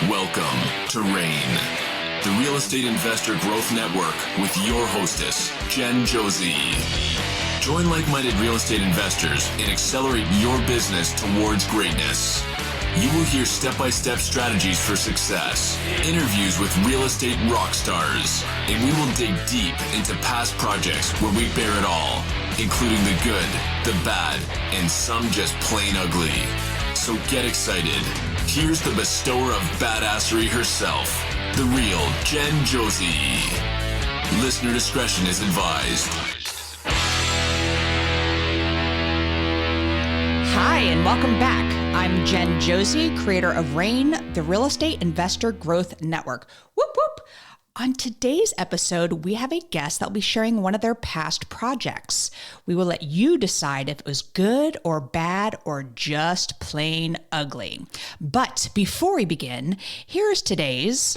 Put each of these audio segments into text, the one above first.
Welcome to RAIN, the Real Estate Investor Growth Network with your hostess, Jen Josie. Join like-minded real estate investors and accelerate your business towards greatness. You will hear step-by-step strategies for success, interviews with real estate rock stars, and we will dig deep into past projects where we bear it all, including the good, the bad, and some just plain ugly. So get excited. Here's the bestower of badassery herself, the real Jen Josie. Listener discretion is advised. Hi, and welcome back. I'm Jen Josie, creator of RAIN, the Real Estate Investor Growth Network. Whoop, whoop. On today's episode, we have a guest that will be sharing one of their past projects. We will let you decide if it was good or bad or just plain ugly. But before we begin, here's today's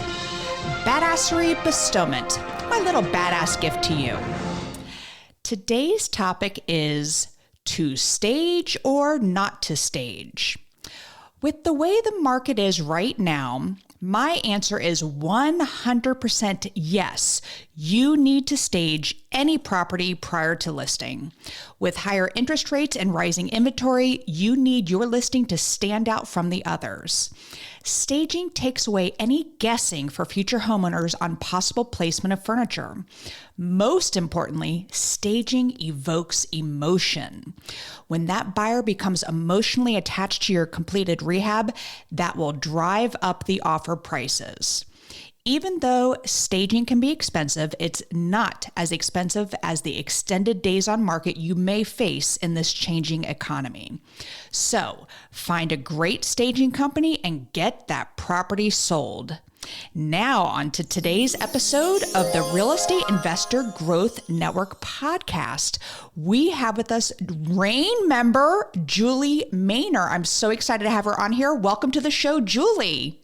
badassery bestowment, my little badass gift to you. Today's topic is to stage or not to stage. With the way the market is right now, my answer is 100% yes. You need to stage any property prior to listing. With higher interest rates and rising inventory, you need your listing to stand out from the others. Staging takes away any guessing for future homeowners on possible placement of furniture. Most importantly, staging evokes emotion. When that buyer becomes emotionally attached to your completed rehab, that will drive up the offer prices. Even though staging can be expensive, it's not as expensive as the extended days on market you may face in this changing economy. So, find a great staging company and get that property sold. Now, on to today's episode of the Real Estate Investor Growth Network podcast. We have with us RAIN member, Julie Maynor. I'm so excited to have her on here. Welcome to the show, Julie.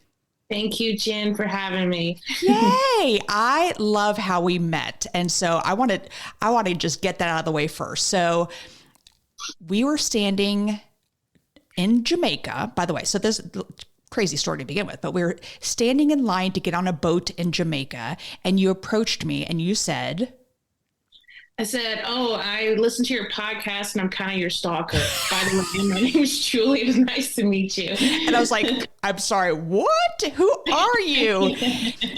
Thank you, Jen, for having me. Yay! I love how we met. And so I want to just get that out of the way first. So we were standing in Jamaica, by the way. So this crazy story to begin with, but we were standing in line to get on a boat in Jamaica, and you approached me and you said, I said, I listened to your podcast and I'm kind of your stalker. By the way, my name is Julie. It was nice to meet you. And I was like, I'm sorry, what? Who are you?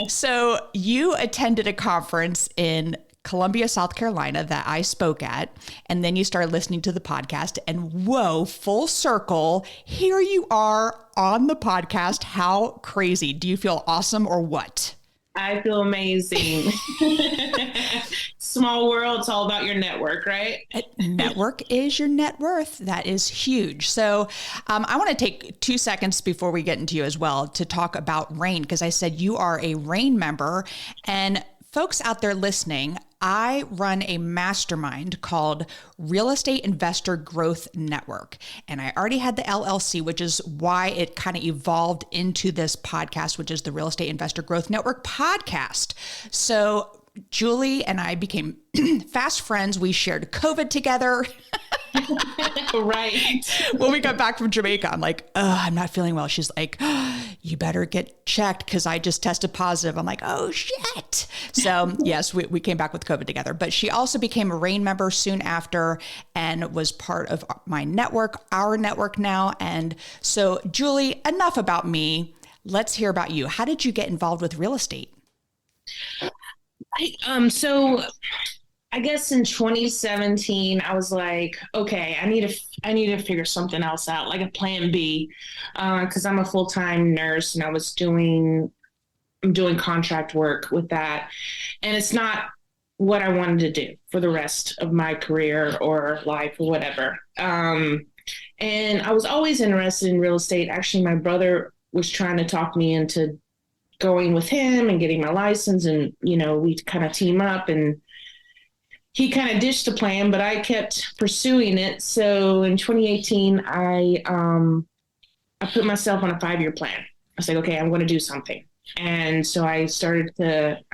So you attended a conference in Columbia, South Carolina that I spoke at, and then you started listening to the podcast, and whoa, full circle, here you are on the podcast. How crazy. Do you feel awesome or what? I feel amazing. Small world. It's all about your network, right? Network is your net worth. That is huge. So I want to take 2 seconds before we get into you as well to talk about RAIN, because I said you are a RAIN member. And folks out there listening, I run a mastermind called Real Estate Investor Growth Network. And I already had the LLC, which is why it kind of evolved into this podcast, which is the Real Estate Investor Growth Network podcast. So Julie and I became fast friends. We shared COVID together. Right. When we got back from Jamaica, I'm like, I'm not feeling well. She's like, you better get checked because I just tested positive. I'm like, oh, shit. So yes, we came back with COVID together. But she also became a RAIN member soon after and was part of my network, our network now. And so, Julie, enough about me. Let's hear about you. How did you get involved with real estate? So I guess in 2017, I was like, okay, I need to figure something else out, like a plan B, because I'm a full-time nurse and I'm doing contract work with that. And it's not what I wanted to do for the rest of my career or life or whatever. And I was always interested in real estate. Actually, my brother was trying to talk me into going with him and getting my license, and, we kind of team up, and he kind of ditched the plan, but I kept pursuing it. So in 2018, I put myself on a 5-year plan. I was like, okay, I'm going to do something. And so I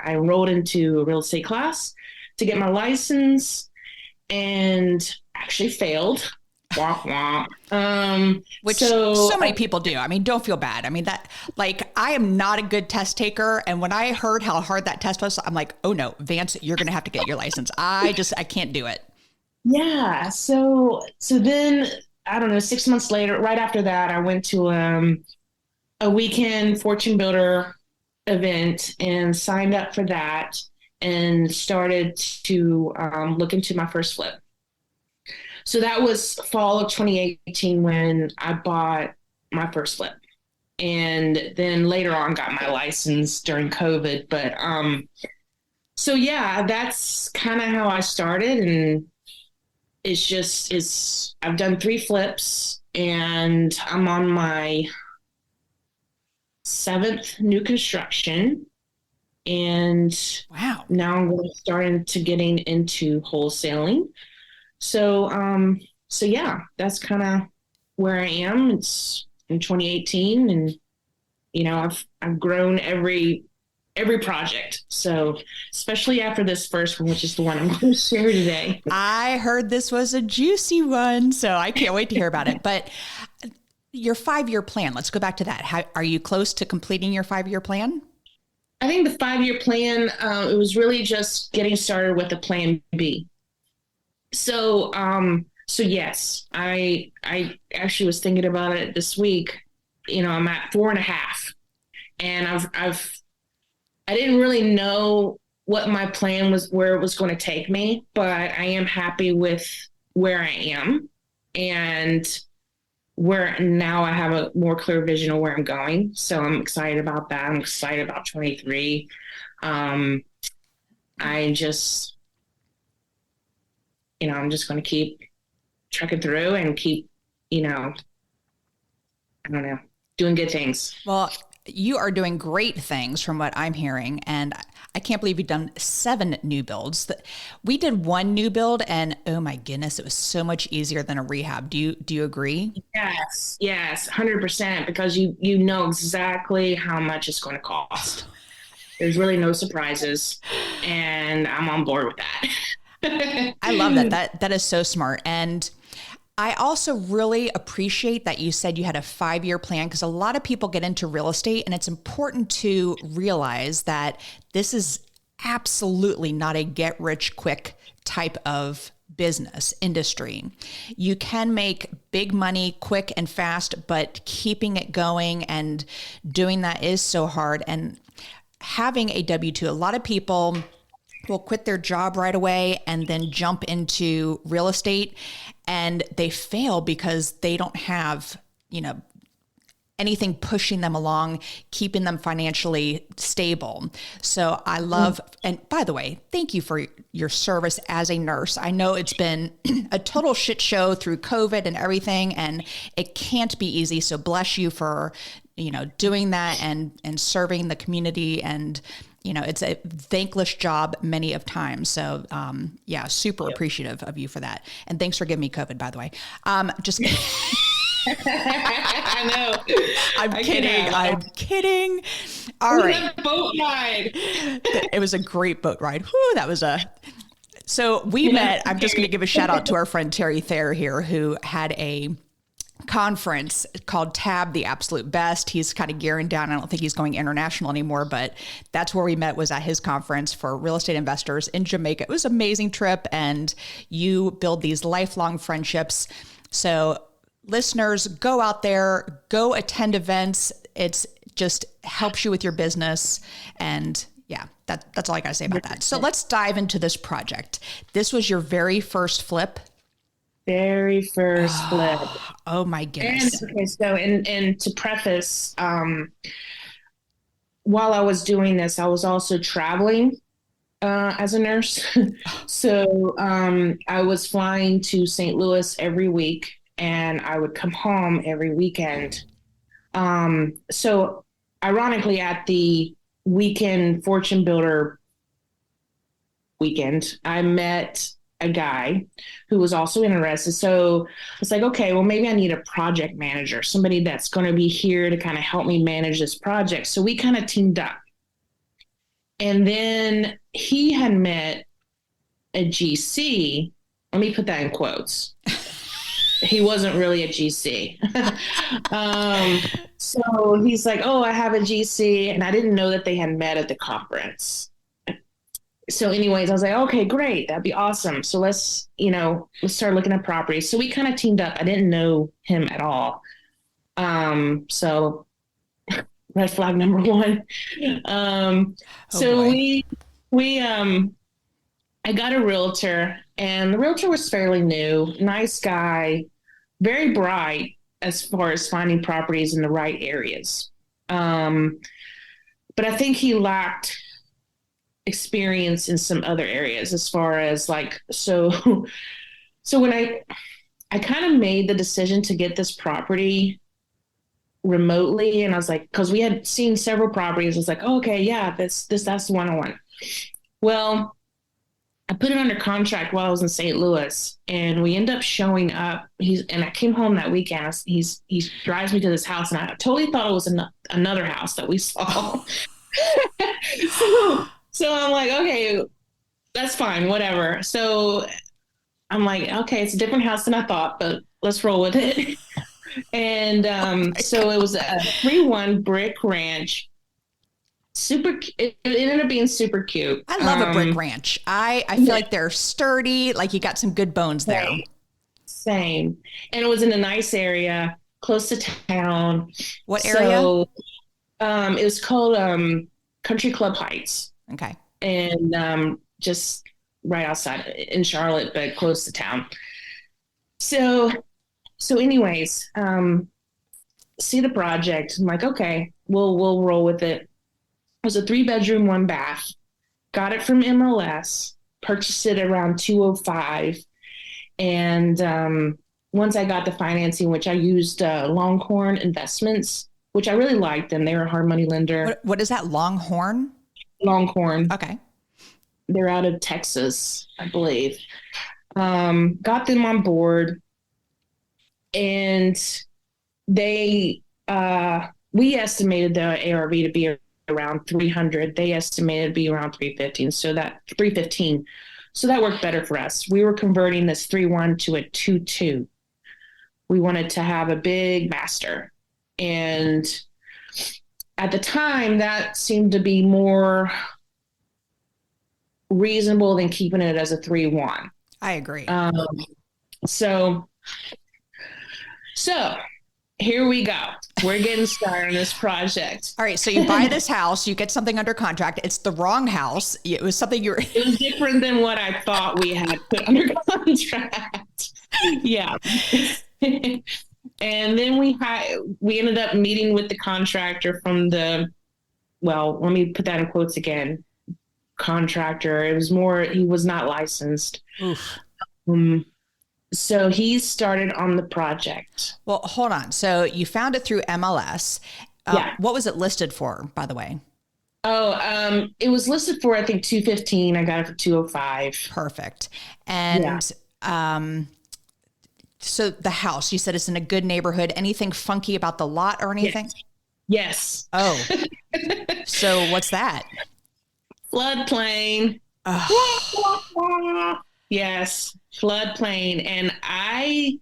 enrolled into a real estate class to get my license, and actually failed. Wah, wah. Which so many people do. I mean, don't feel bad. I mean, that, like, I am not a good test taker. And when I heard how hard that test was, I'm like, oh no, Vance, you're going to have to get your license. I can't do it. Yeah. So then, I don't know, 6 months later, right after that, I went to a weekend fortune builder event and signed up for that and started to look into my first flip. So that was fall of 2018 when I bought my first flip. And then later on got my license during COVID. But so yeah, that's kind of how I started. And I've done 3 flips and I'm on my 7th new construction. And wow, now I'm starting to getting into wholesaling. So yeah, that's kind of where I am. It's in 2018, and I've grown every project. So especially after this first one, which is the one I'm going to share today. I heard this was a juicy one, so I can't wait to hear about it. But your 5-year plan, let's go back to that. How, are you close to completing your 5-year plan? I think the 5-year plan, it was really just getting started with a plan B. So yes, I actually was thinking about it this week. I'm at 4.5, and I didn't really know what my plan was, where it was going to take me, but I am happy with where I am, and where now I have a more clear vision of where I'm going. So I'm excited about that. I'm excited about 23. I just, I'm just going to keep trucking through and keep, I don't know, doing good things. Well, you are doing great things from what I'm hearing. And I can't believe you've done 7 new builds. We did 1 new build and oh my goodness, it was so much easier than a rehab. Do you agree? Yes, 100%, because you know exactly how much it's going to cost. There's really no surprises, and I'm on board with that. I love that. That is so smart. And I also really appreciate that you said you had a 5-year plan, because a lot of people get into real estate, and it's important to realize that this is absolutely not a get rich quick type of business industry. You can make big money quick and fast, but keeping it going and doing that is so hard. And having a W-2, a lot of people will quit their job right away and then jump into real estate, and they fail because they don't have, anything pushing them along, keeping them financially stable. So I love, and by the way, thank you for your service as a nurse. I know it's been a total shit show through COVID and everything, and it can't be easy. So bless you for, doing that and serving the community. And, it's a thankless job many of times. So, super appreciative of you for that. And thanks for giving me COVID, by the way. Just I know. I'm kidding. All right. Boat ride. It was a great boat ride. Whew, so we met. I'm just going to give a shout out to our friend Terry Thayer here, who had a conference called Tab the Absolute Best. He's kind of gearing down. I don't think he's going international anymore, but that's where we met, was at his conference for real estate investors in Jamaica. It was an amazing trip, and you build these lifelong friendships. So listeners, go out there, go attend events. It's just helps you with your business. And yeah, that's all I got to say about that. So let's dive into this project. This was your very first flip. Very first flip. Oh my goodness. And, okay, so and to preface, while I was doing this, I was also traveling as a nurse. So I was flying to St. Louis every week, and I would come home every weekend. So ironically, at the weekend fortune builder weekend, I met a guy who was also interested. So it's like, okay, well, maybe I need a project manager, somebody that's going to be here to kind of help me manage this project. So we kind of teamed up. And then he had met a GC. Let me put that in quotes. he wasn't really a GC. So he's like, oh, I have a GC. And I didn't know that they had met at the conference. So anyways, I was like, okay, great. That'd be awesome. So let's start looking at properties. So we kind of teamed up. I didn't know him at all. So red flag number one. So boy. I got a realtor, and the realtor was fairly new, nice guy, very bright as far as finding properties in the right areas. But I think he lacked experience in some other areas as far as so when I kind of made the decision to get this property remotely, and I was like, because we had seen several properties, I was like, oh, okay, yeah, that's the one I want. Well, I put it under contract while I was in St. Louis, and we end up showing up. And I came home that weekend. He drives me to this house, and I totally thought it was another house that we saw. so I'm like, okay, that's fine, whatever. So I'm like, okay, it's a different house than I thought, but let's roll with it. And so it was a 3-1 brick ranch. It ended up being super cute. I love a brick ranch. I feel like they're sturdy, like you got some good bones there. Same. And it was in a nice area, close to town. What area? So it was called Country Club Heights. Okay. And just right outside in Charlotte, but close to town. So anyways, see the project. I'm like, okay, we'll roll with it. It was a 3-bedroom, 1 bath. Got it from MLS, purchased it around 205. And once I got the financing, which I used Longhorn Investments, which I really liked them. They were a hard money lender. What is that, Longhorn? Longhorn. Okay. They're out of Texas, I believe. Got them on board. And we estimated the ARV to be around 300. They estimated to be around 315. So that worked better for us. We were converting this 3-1 to a 2-2. We wanted to have a big master. And at the time, that seemed to be more reasonable than keeping it as a 3-1. I agree. So here we go. We're getting started on this project. All right. So you buy this house, you get something under contract. It's the wrong house. It was something It was different than what I thought we had put under contract. Yeah. And then we ended up meeting with the contractor from let me put that in quotes again. Contractor. He was not licensed. Oof. So he started on the project. Well, hold on. So you found it through MLS. Yeah. What was it listed for, by the way? Oh, it was listed for, I think, 215. I got it for 205. Perfect. And so the house, you said it's in a good neighborhood. Anything funky about the lot or anything? Yes. Oh. So what's that? Floodplain. Yes, floodplain. And I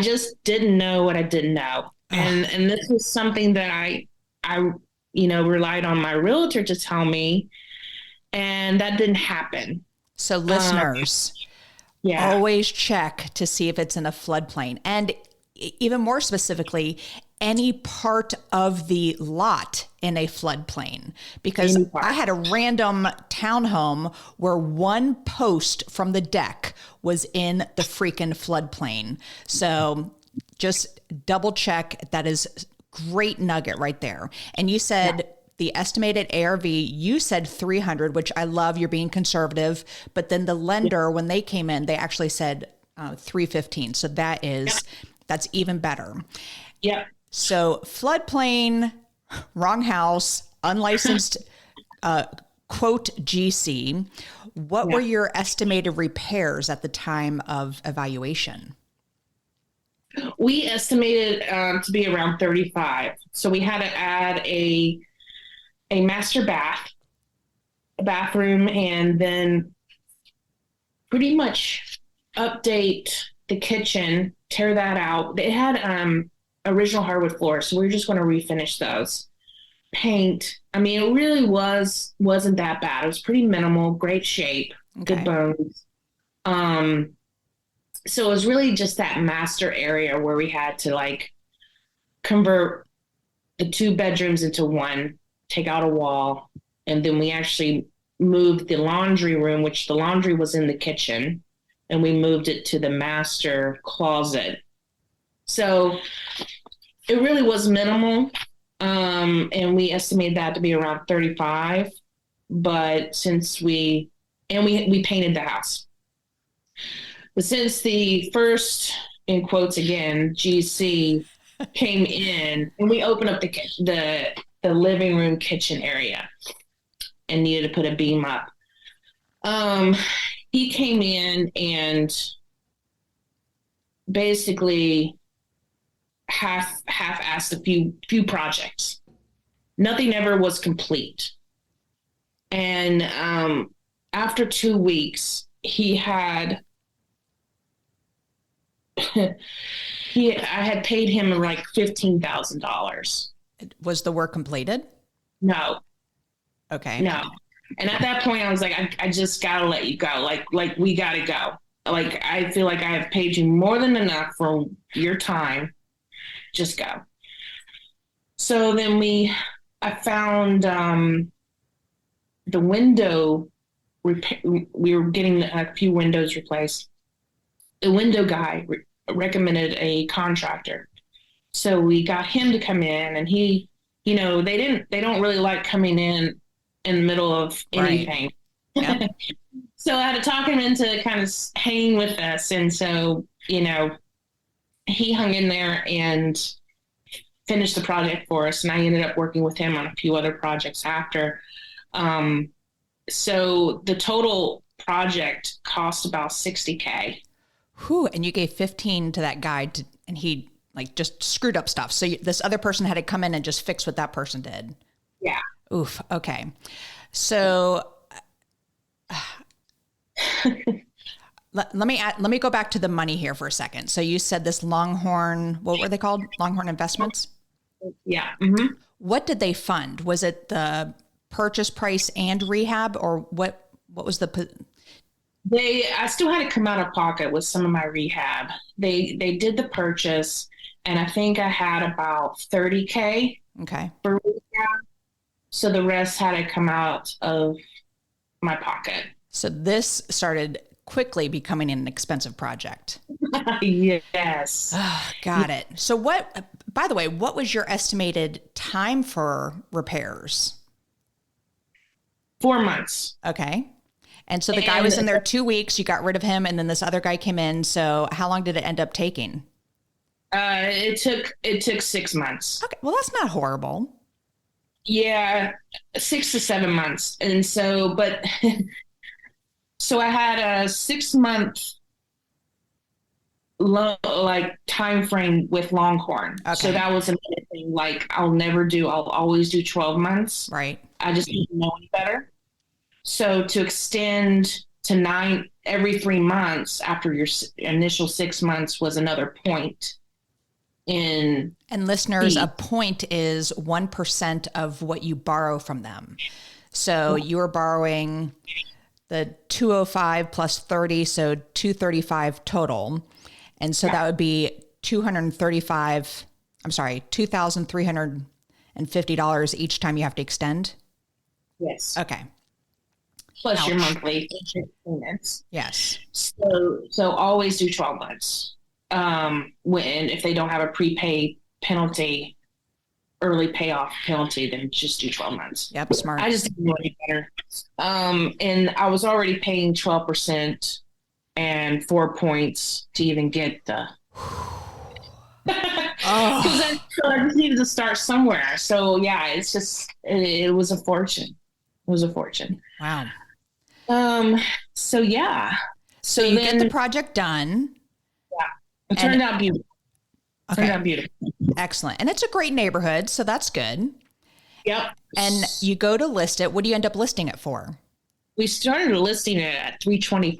just didn't know what I didn't know. And this was something that I relied on my realtor to tell me, and that didn't happen. So listeners, always check to see if it's in a floodplain. And even more specifically, any part of the lot in a floodplain, because I had a random townhome where one post from the deck was in the freaking floodplain. So just double check. That is great nugget right there. And you said the estimated ARV, you said 300, which I love. You're being conservative. But then the lender, when they came in, they actually said 315. So that's even better. Yeah. So floodplain, wrong house, unlicensed, quote GC. What were your estimated repairs at the time of evaluation? We estimated to be around 35. So we had to add a master a bathroom, and then pretty much update the kitchen, tear that out. It had original hardwood floors, so we were just going to refinish those. Paint. I mean, it really wasn't that bad. It was pretty minimal, great shape, good bones. So it was really just that master area where we had to like convert the 2 bedrooms into one, take out a wall, and then we actually moved the laundry room, which the laundry was in the kitchen, and we moved it to the master closet. So it really was minimal. And we estimated that to be around 35. But since we painted the house. But since the first, in quotes again, GC came in and we opened up the living room kitchen area and needed to put a beam up. He came in and basically half-assed a few projects. Nothing ever was complete. And after 2 weeks, I had paid him like $15,000. Was the work completed? No. Okay. No. And at that point, I was like, I just gotta let you go. Like we gotta go. Like, I feel like I have paid you more than enough for your time. Just go. So then I found the window repair. We were getting a few windows replaced. The window guy recommended a contractor. So we got him to come in, and he, they don't really like coming in the middle of anything. Right. Yeah. So I had to talk him into kind of hanging with us. And so, he hung in there and finished the project for us. And I ended up working with him on a few other projects after. So the total project cost about $60K. Whew, and you gave 15 to that guy and he like just screwed up stuff. So this other person had to come in and just fix what that person did. Yeah. Oof. Okay. So let me go back to the money here for a second. So you said this Longhorn, what were they called? Longhorn Investments? Yeah. Mm-hmm. What did they fund? Was it the purchase price and rehab, or what was I still had to come out of pocket with some of my rehab. They did the purchase, and I think I had about $30K. Okay. For rehab. So the rest had to come out of my pocket. So this started quickly becoming an expensive project. Yes. Oh, got it. So by the way, what was your estimated time for repairs? 4 months. Okay. And so the guy was in there 2 weeks, you got rid of him, and then this other guy came in. So how long did it end up taking? It took 6 months. Okay. Well, that's not horrible. Yeah, 6 to 7 months. And so, so I had a 6 month time frame with Longhorn. Okay. So that was another thing. Like, I'll always do 12 months. Right. I just didn't know any better. So to extend to 9 every 3 months after your initial 6 months was another point. And listeners, a point is 1% of what you borrow from them. So you're borrowing the 205 plus 30, so 235 total. And so that would be $2,350 each time you have to extend. Yes. Okay. Plus your monthly payments. Yes. So always do 12 months. If they don't have a prepaid penalty, early payoff penalty, then just do 12 months. Yep, smart. I just didn't know any better. And I was already paying 12% and 4 points to even get the. Because I just needed to start somewhere. So yeah, it's just it was a fortune. It was a fortune. Wow. So yeah. So you get the project done. Yeah. It turned out beautiful. Okay. Turned out beautiful. Excellent. And it's a great neighborhood, so that's good. Yep. And you go to list it. What do you end up listing it for? We started listing it at $325.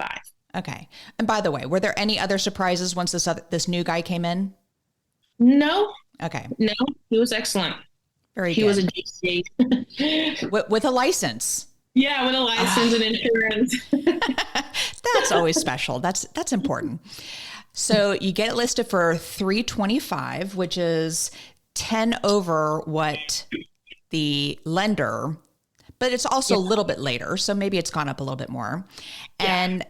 Okay. And by the way, were there any other surprises once this new guy came in? No, Okay. no, he was excellent. Very He good. was a GC. With a license. Yeah, with a license and insurance. That's always special. That's important. So you get it listed for 325, which is 10 over what the lender, but it's also a little bit later. So maybe it's gone up a little bit more. Yeah. And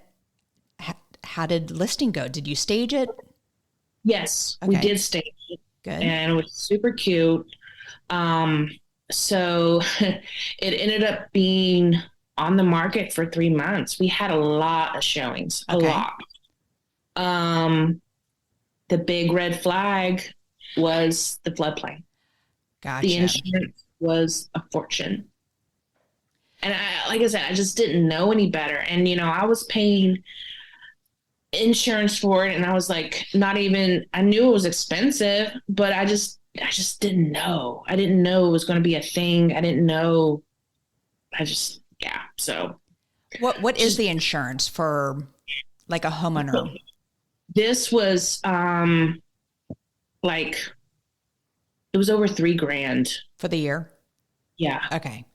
how did listing go? Did you stage it? Yes, we Okay. did stage it. Good. And it was super cute. So it ended up being on the market for 3 months. We had a lot of showings, a Okay. lot. The big red flag was the floodplain. Gotcha. The insurance was a fortune. And like I said, I just didn't know any better. And, I was paying insurance for it. And I was like, I knew it was expensive, but I just didn't know. I didn't know it was going to be a thing. I didn't know. So What is the insurance for like a homeowner? this was, like, it was over $3,000 For the year? Yeah. Okay.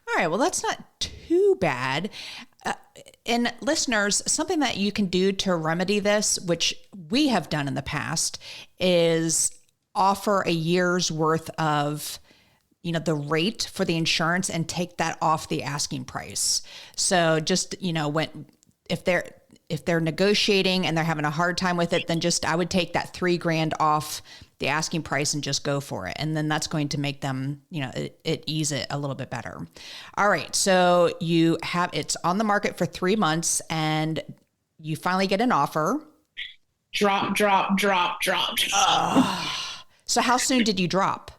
All right. Well, that's not too bad. And listeners, something that you can do to remedy this, which we have done in the past, is offer a year's worth of, the rate for the insurance and take that off the asking price. So just, if they're negotiating and they're having a hard time with it, then I would take that $3,000 off the asking price and just go for it. And then that's going to make them, it ease it a little bit better. All right. So it's on the market for 3 months and you finally get an offer. Drop. So how soon did you drop?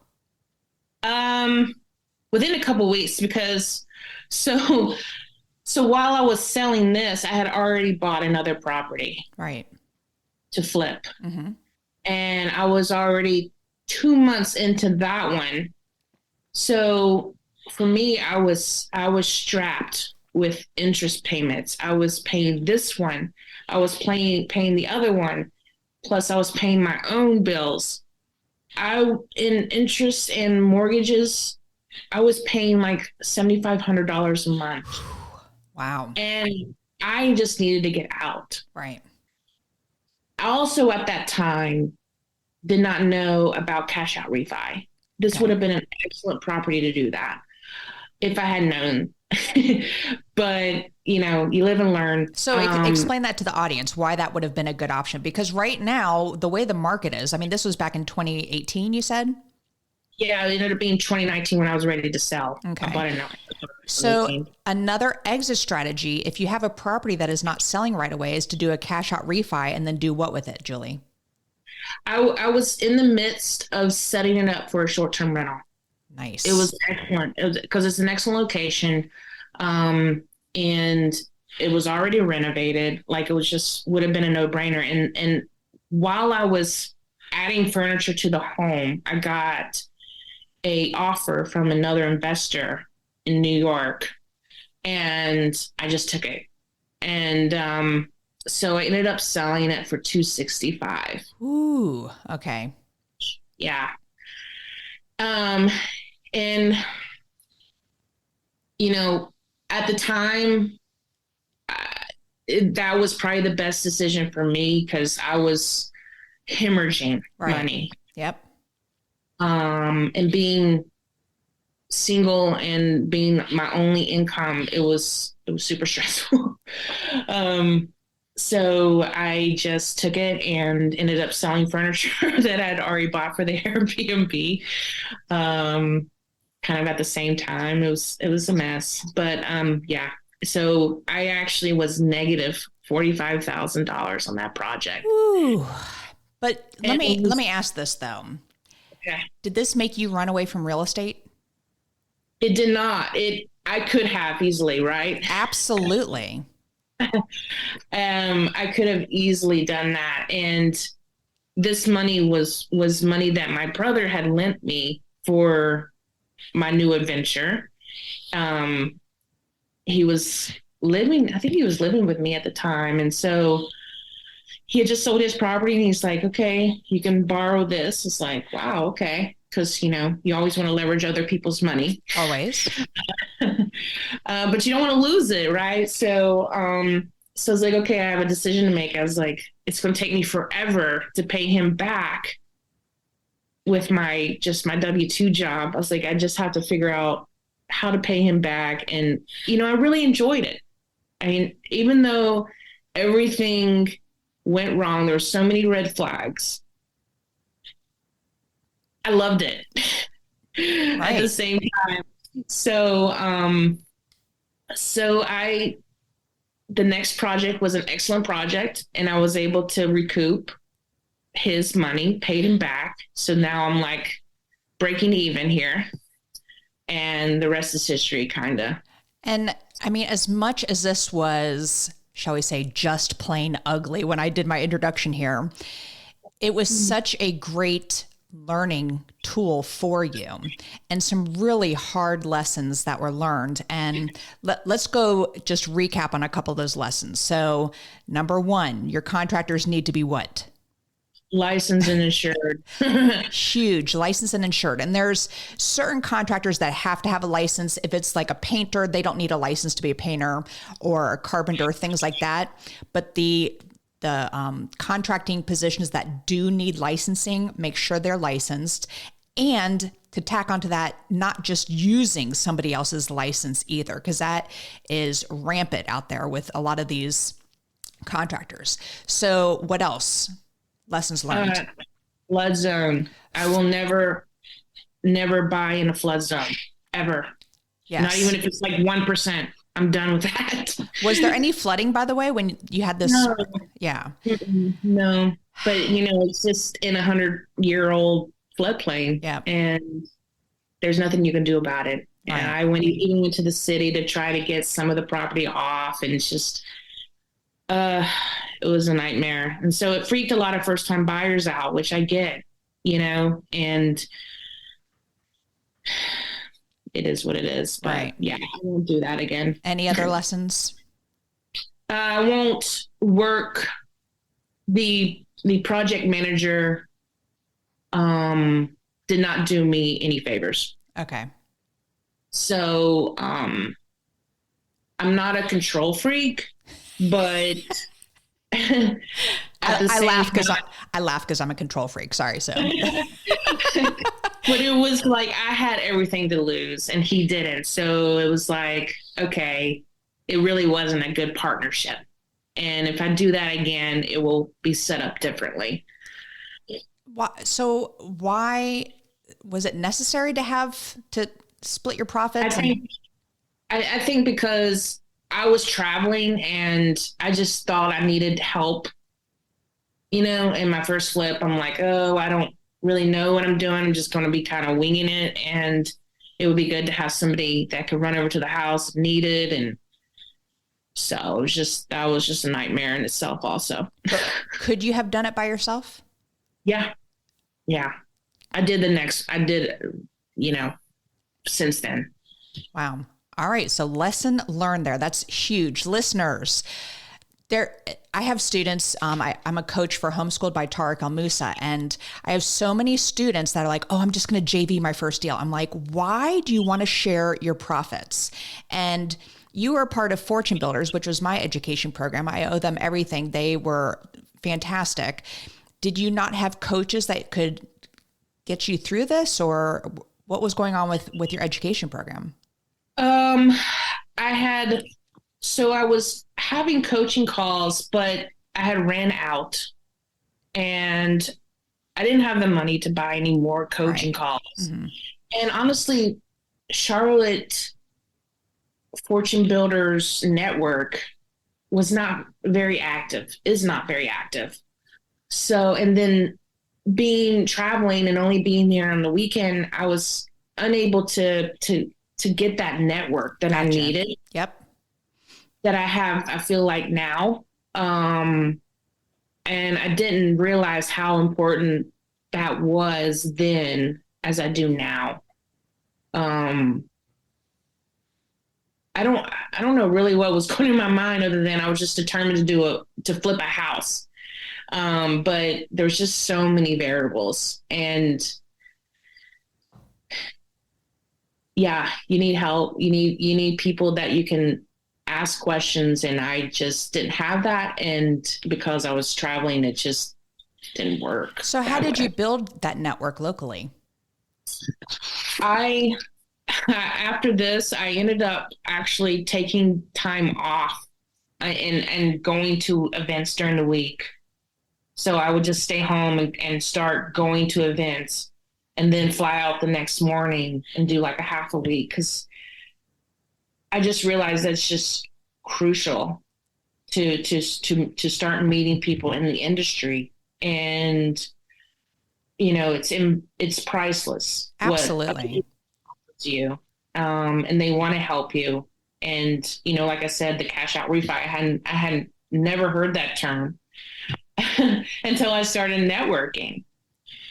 Within a couple weeks, because so while I was selling this, I had already bought another property. Right. To flip. Mm-hmm. And I was already 2 months into that one. So for me, I was strapped with interest payments. I was paying this one. I was paying the other one. Plus I was paying my own bills. In interest and mortgages, I was paying like $7,500 a month. Wow. And I just needed to get out. Right. I also at that time did not know about cash out refi. This would have been an excellent property to do that if I had known. But, you live and learn. So explain that to the audience, why that would have been a good option. Because right now, the way the market is, this was back in 2018, you said? Yeah, it ended up being 2019 when I was ready to sell. Okay. I bought it now. So another exit strategy, if you have a property that is not selling right away, is to do a cash out refi and then do what with it, Julie? I was in the midst of setting it up for a short-term rental. Nice. It was excellent because it's an excellent location. And it was already renovated. Like it would have been a no-brainer. And while I was adding furniture to the home, I got a offer from another investor in New York, and I just took it. And so I ended up selling it for $265. Ooh, okay. Yeah. And at the time, that was probably the best decision for me because I was hemorrhaging money. Yep. And being single and being my only income, it was super stressful. So I just took it and ended up selling furniture that I'd already bought for the Airbnb. Kind of at the same time. It was a mess, but yeah. So I actually was negative $45,000 on that project. Ooh. But let me ask this though. Okay. Did this make you run away from real estate? It did not. I could have easily, right? Absolutely. I could have easily done that. And this money was money that my brother had lent me for my new adventure. He was living, I think he was living with me at the time. And so he had just sold his property and he's like, okay, you can borrow this. It's like, wow, okay. Because, you always want to leverage other people's money. Always. But you don't want to lose it, right? So it's like, okay, I have a decision to make. I was like, it's going to take me forever to pay him back with my W-2 job. I was like, I just have to figure out how to pay him back. And, I really enjoyed it. I mean, even though everything went wrong, there were so many red flags, I loved it at the same time. So, the next project was an excellent project and I was able to recoup his money, paid him back. So now I'm like breaking even here and the rest is history, kind of. And I mean, as much as this was, shall we say, just plain ugly when I did my introduction here, it was such a great learning tool for you and some really hard lessons that were learned. And let's go just recap on a couple of those lessons. So number one, your contractors need to be what? Licensed and insured. Huge, licensed and insured. And there's certain contractors that have to have a license. If it's like a painter, they don't need a license to be a painter, or a carpenter, things like that. But the contracting positions that do need licensing, make sure they're licensed. And to tack onto that, not just using somebody else's license either, because that is rampant out there with a lot of these contractors. So what else? Lessons learned. Flood zone. I will never buy in a flood zone ever. Yes. Not even if it's like 1%. I'm done with that. Was there any flooding, by the way, when you had this? No. Yeah. No, but it's just in 100-year-old floodplain. Yeah. And there's nothing you can do about it. Right. And I even went to the city to try to get some of the property off, and it's just, it was a nightmare. And so it freaked a lot of first time buyers out, which I get, and it is what it is. But right. Yeah, I won't do that again. Any other lessons? I won't work. The project manager did not do me any favors. Okay. So I'm not a control freak, but I laugh because I'm a control freak. Sorry. So, but it was like, I had everything to lose and he didn't. So it was like, okay, it really wasn't a good partnership. And if I do that again, it will be set up differently. Why was it necessary to split your profits? I think because I was traveling and I just thought I needed help. In my first flip, I'm like, oh, I don't really know what I'm doing. I'm just going to be kind of winging it. And it would be good to have somebody that could run over to the house if needed. And so that was just a nightmare in itself also. Could you have done it by yourself? Yeah. Yeah. I did since then. Wow. All right. So lesson learned there. That's huge. Listeners, I have students. I'm a coach for Homeschooled by Tariq El Moussa, and I have so many students that are like, oh, I'm just going to JV my first deal. I'm like, why do you want to share your profits? And you were part of Fortune Builders, which was my education program. I owe them everything. They were fantastic. Did you not have coaches that could get you through this, or what was going on with your education program? I was having coaching calls, but I had ran out and I didn't have the money to buy any more coaching calls. Mm-hmm. And honestly, Charlotte Fortune Builders Network is not very active. So, and then traveling and only being there on the weekend, I was unable to get that network that I needed. Yep. That I feel like now. And I didn't realize how important that was then as I do now. I I don't know really what was going in my mind other than I was just determined to flip a house. But there's just so many variables, and yeah, you need help. You need people that you can ask questions, and I just didn't have that. And because I was traveling, it just didn't work. So how did you build that network locally? I After this, I ended up actually taking time off and going to events during the week. So I would just stay home and start going to events and then fly out the next morning and do like a half a week, because I just realized that's just crucial to start meeting people in the industry. And it's priceless. Absolutely. You and they want to help you. And like I said, the cash out refi, I hadn't never heard that term until I started networking.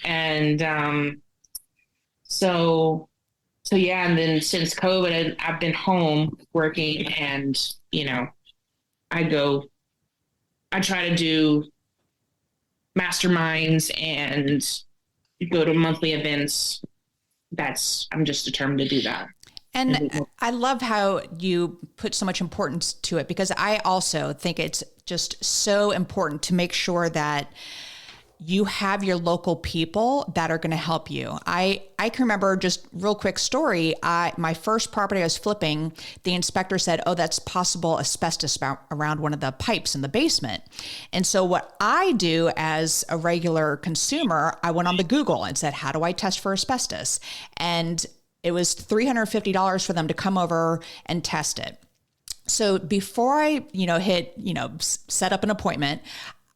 And so yeah, and then since COVID, I've been home working, and I try to do masterminds and go to monthly events. I'm just determined to do that. And I love how you put so much importance to it, because I also think it's just so important to make sure that you have your local people that are going to help you. I can remember, just real quick story. My first property I was flipping, the inspector said, "Oh, that's possible asbestos around one of the pipes in the basement." And so what I do as a regular consumer, I went on the Google and said, "How do I test for asbestos?" And it was $350 for them to come over and test it. So before I, set up an appointment,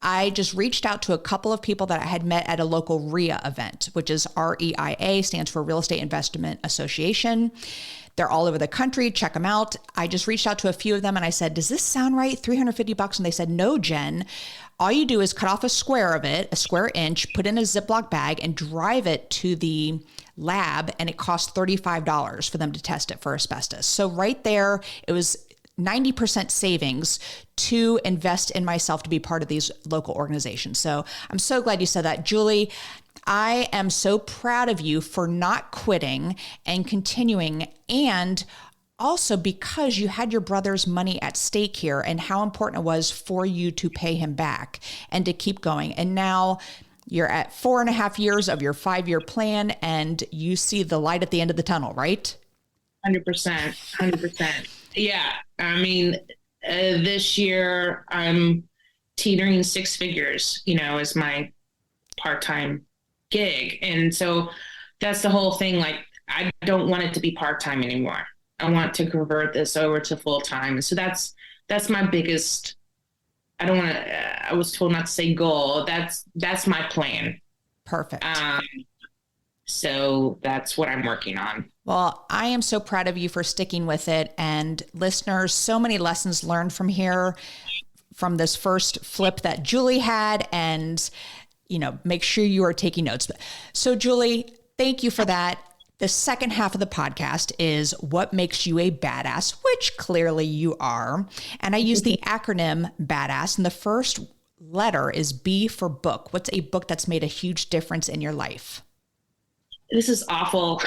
I just reached out to a couple of people that I had met at a local REIA event, which is REIA, stands for Real Estate Investment Association. They're all over the country. Check them out. I just reached out to a few of them and I said, "Does this sound right? $350? And they said, "No, Jen. All you do is cut off a square of it, a square inch, put in a Ziploc bag and drive it to the lab. And it costs $35 for them to test it for asbestos." So right there, it was 90% savings to invest in myself to be part of these local organizations. So I'm so glad you said that. Julie, I am so proud of you for not quitting and continuing, and also because you had your brother's money at stake here and how important it was for you to pay him back and to keep going. And now you're at 4.5 years of your 5-year plan and you see the light at the end of the tunnel, right? 100%. 100%. Yeah. I mean, this year I'm teetering 6 figures, as my part-time gig. And so that's the whole thing. Like, I don't want it to be part-time anymore. I want to convert this over to full-time. And so that's my biggest, I was told not to say goal. That's my plan. Perfect. So that's what I'm working on. Well, I am so proud of you for sticking with it. And listeners, so many lessons learned from here, from this first flip that Julie had. And, make sure you are taking notes. So Julie, thank you for that. The second half of the podcast is what makes you a badass, which clearly you are. And I use the acronym BADASS. And the first letter is B for book. What's a book that's made a huge difference in your life? This is awful.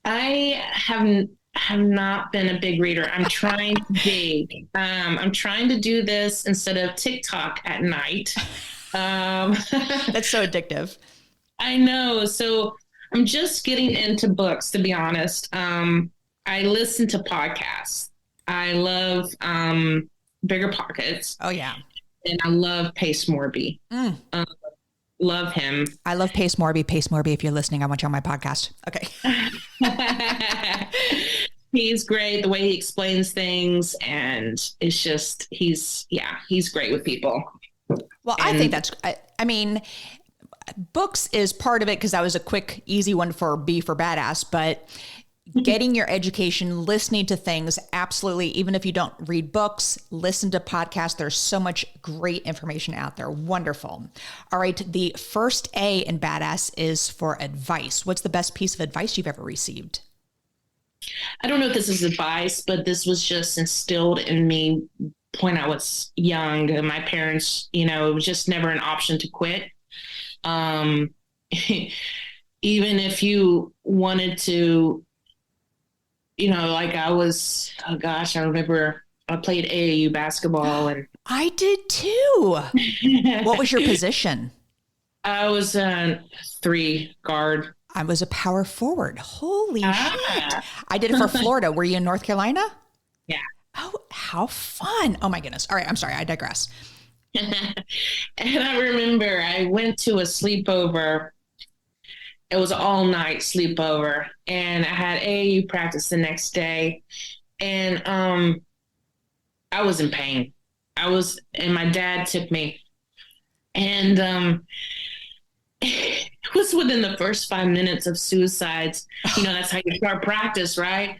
I have not been a big reader. I'm trying to be. I'm trying to do this instead of TikTok at night. That's so addictive. I know. So I'm just getting into books, to be honest. I listen to podcasts. I love Bigger Pockets. Oh, yeah. And I love Pace Morby. Love him. I love Pace Morby. Pace Morby, if you're listening, I want you on my podcast. Okay. He's great. The way he explains things, and it's just, he's great with people. Well, I think I mean, books is part of it because that was a quick, easy one for B for badass, but getting your education, listening to things, absolutely. Even if you don't read books, listen to podcasts. There's so much great information out there. Wonderful. All right. The first A in badass is for advice. What's the best piece of advice you've ever received? I don't know if this is advice, but this was just instilled in me when I was young. And my parents, it was just never an option to quit. Um, even if you wanted to, like oh gosh, I remember I played AAU basketball and I did too. What was your position? I was a 3 guard. I was a power forward. Holy shit. Ah. I did it for Florida. Were you in North Carolina? Yeah. Oh, how fun. Oh my goodness. All right. I'm sorry. I digress. And I remember I went to a sleepover. It was all night sleepover and I had AAU practice the next day. And I was in pain. And my dad took me. And it was within the first 5 minutes of suicides. That's how you start practice, right?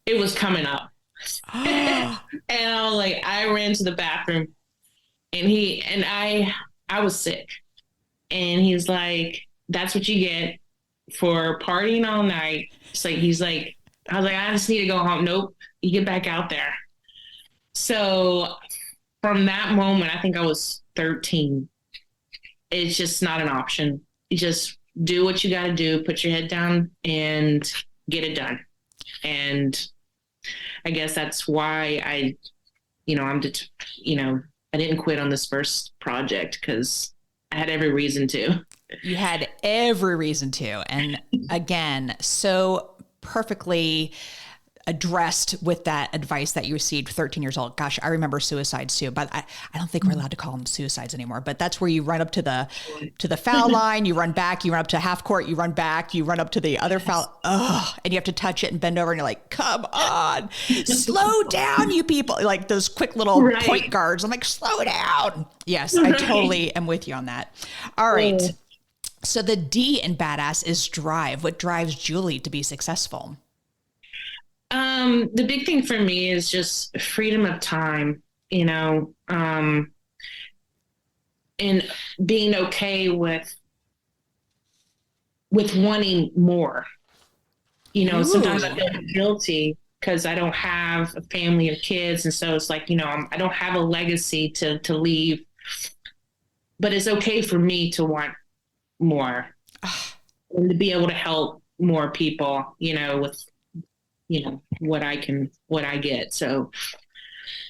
It was coming up. And I was like, I ran to the bathroom and I was sick. And he's like, that's what you get for partying all night. I was like, I just need to go home. Nope, you get back out there. So from that moment, I think I was 13. It's just not an option. You just do what you got to do, put your head down and get it done. And I guess that's why I didn't quit on this first project because I had every reason to. You had every reason to. And again, so perfectly addressed with that advice that you received 13 years old. Gosh, I remember suicides too, but I don't think we're allowed to call them suicides anymore, but that's where you run up to the foul line, you run back, you run up to half court, you run back, you run up to the other foul, and you have to touch it and bend over and you're like, come on, slow down, you people. Like those quick little point guards. I'm like, slow down. Yes, I totally am with you on that. All right. So the D in badass is drive. What drives Julie to be successful? The big thing for me is just freedom of time, and being okay with wanting more. Sometimes I feel guilty because I don't have a family of kids. And so it's like, I don't have a legacy to leave, but it's okay for me to want more and to be able to help more people, with what I get. So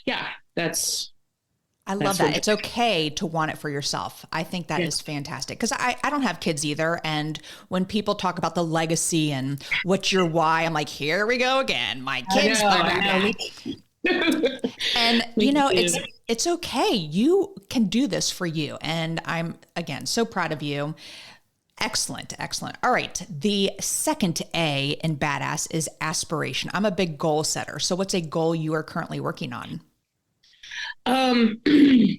yeah, I love that. It's okay to want it for yourself. I think that is fantastic because I don't have kids either. And when people talk about the legacy and what's your why, I'm like, here we go again. My kids. And it's okay. You can do this for you. And I'm, again, so proud of you. Excellent. Excellent. All right. The second A in badass is aspiration. I'm a big goal setter. So what's a goal you are currently working on? To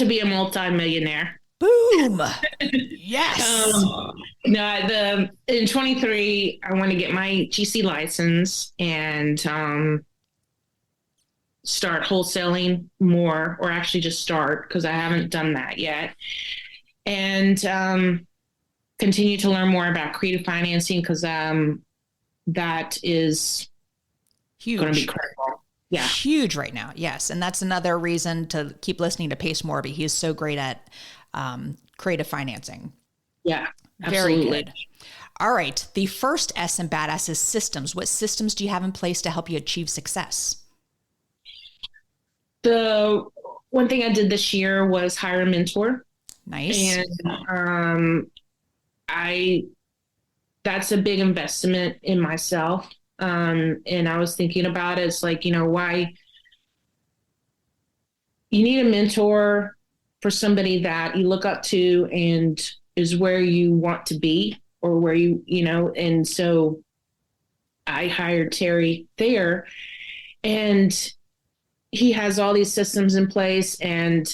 be a multi-millionaire. Boom. Yes. In 23, I want to get my GC license and, start wholesaling more, or actually just start because I haven't done that yet. And, continue to learn more about creative financing because that is huge. Going to be critical. Yeah. Huge right now. Yes. And that's another reason to keep listening to Pace Morby. He is so great at creative financing. Yeah, absolutely. Very good. All right. The first S in badass is systems. What systems do you have in place to help you achieve success? The one thing I did this year was hire a mentor. Nice. And that's a big investment in myself. And I was thinking about it. It's like, why you need a mentor for somebody that you look up to and is where you want to be or where and so I hired Terry Thayer and he has all these systems in place and,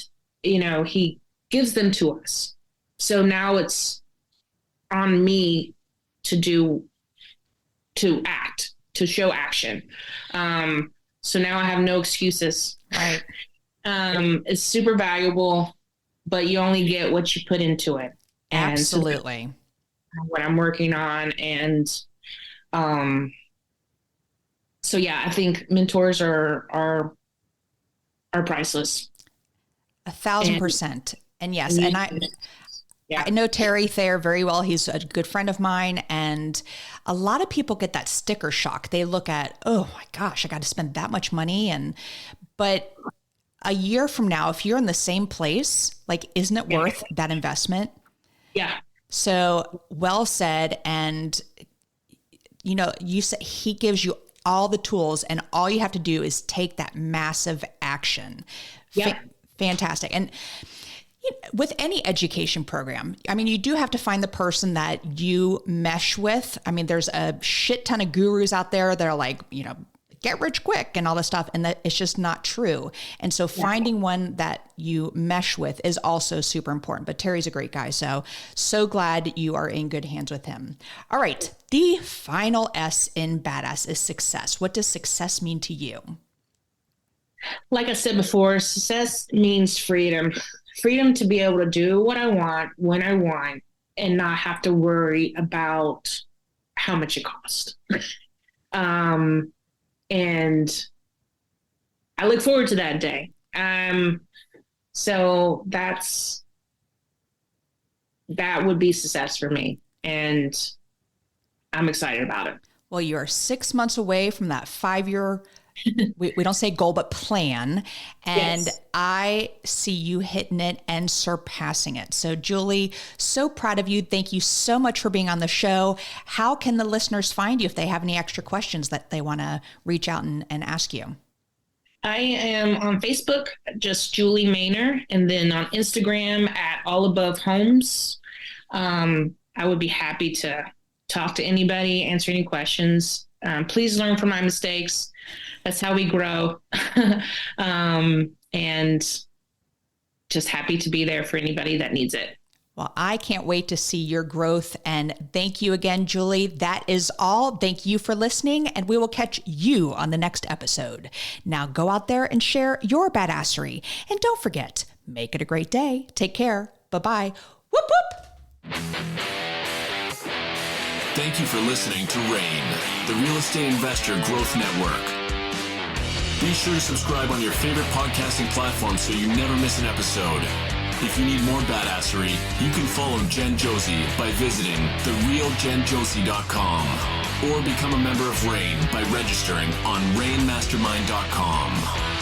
he gives them to us. So now it's on me to act, to show action. So now I have no excuses. Right. It's super valuable, but you only get what you put into it. Absolutely. And so what I'm working on and, So yeah, I think mentors are priceless. And, 1,000%. And yes, and and you, I yeah, know Terry Thayer very well. He's a good friend of mine. And a lot of people get that sticker shock. They look at, oh my gosh, I got to spend that much money. But a year from now, if you're in the same place, like, isn't it yeah, worth that investment? yeah, So well said. And, you said he gives you all the tools and all you have to do is take that massive action. yeah, Fantastic. And with any education program, I mean, you do have to find the person that you mesh with. I mean, there's a shit ton of gurus out there that are like, get rich quick and all this stuff. And that it's just not true. And so finding one that you mesh with is also super important. But Terry's a great guy. So glad you are in good hands with him. All right. The final S in badass is success. What does success mean to you? like I said before, success means freedom. Freedom to be able to do what I want when I want and not have to worry about how much it costs. Um, and I look forward to that day. So that would be success for me, and I'm excited about it. Well, you are 6 months away from that 5 year, we don't say goal, but plan. And Yes. I see you hitting it and surpassing it. So Julie, so proud of you. Thank you so much for being on the show. How can the listeners find you if they have any extra questions that they want to reach out and ask you? I am on Facebook, just Julie Maynor, and then on Instagram at All Above Homes. I would be happy to talk to anybody, answer any questions. Please learn from my mistakes. That's how we grow. And just happy to be there for anybody that needs it. Well, I can't wait to see your growth. And thank you again, Julie. That is all. Thank you for listening, and we will catch you on the next episode. Now go out there and share your badassery. And don't forget, make it a great day. Take care. Bye-bye. Whoop, whoop. Thank you for listening to RAIN, the Real Estate Investor Growth Network. Be sure to subscribe on your favorite podcasting platform so you never miss an episode. If you need more badassery, you can follow Jen Josie by visiting therealjenjosie.com or become a member of RAIN by registering on rainmastermind.com.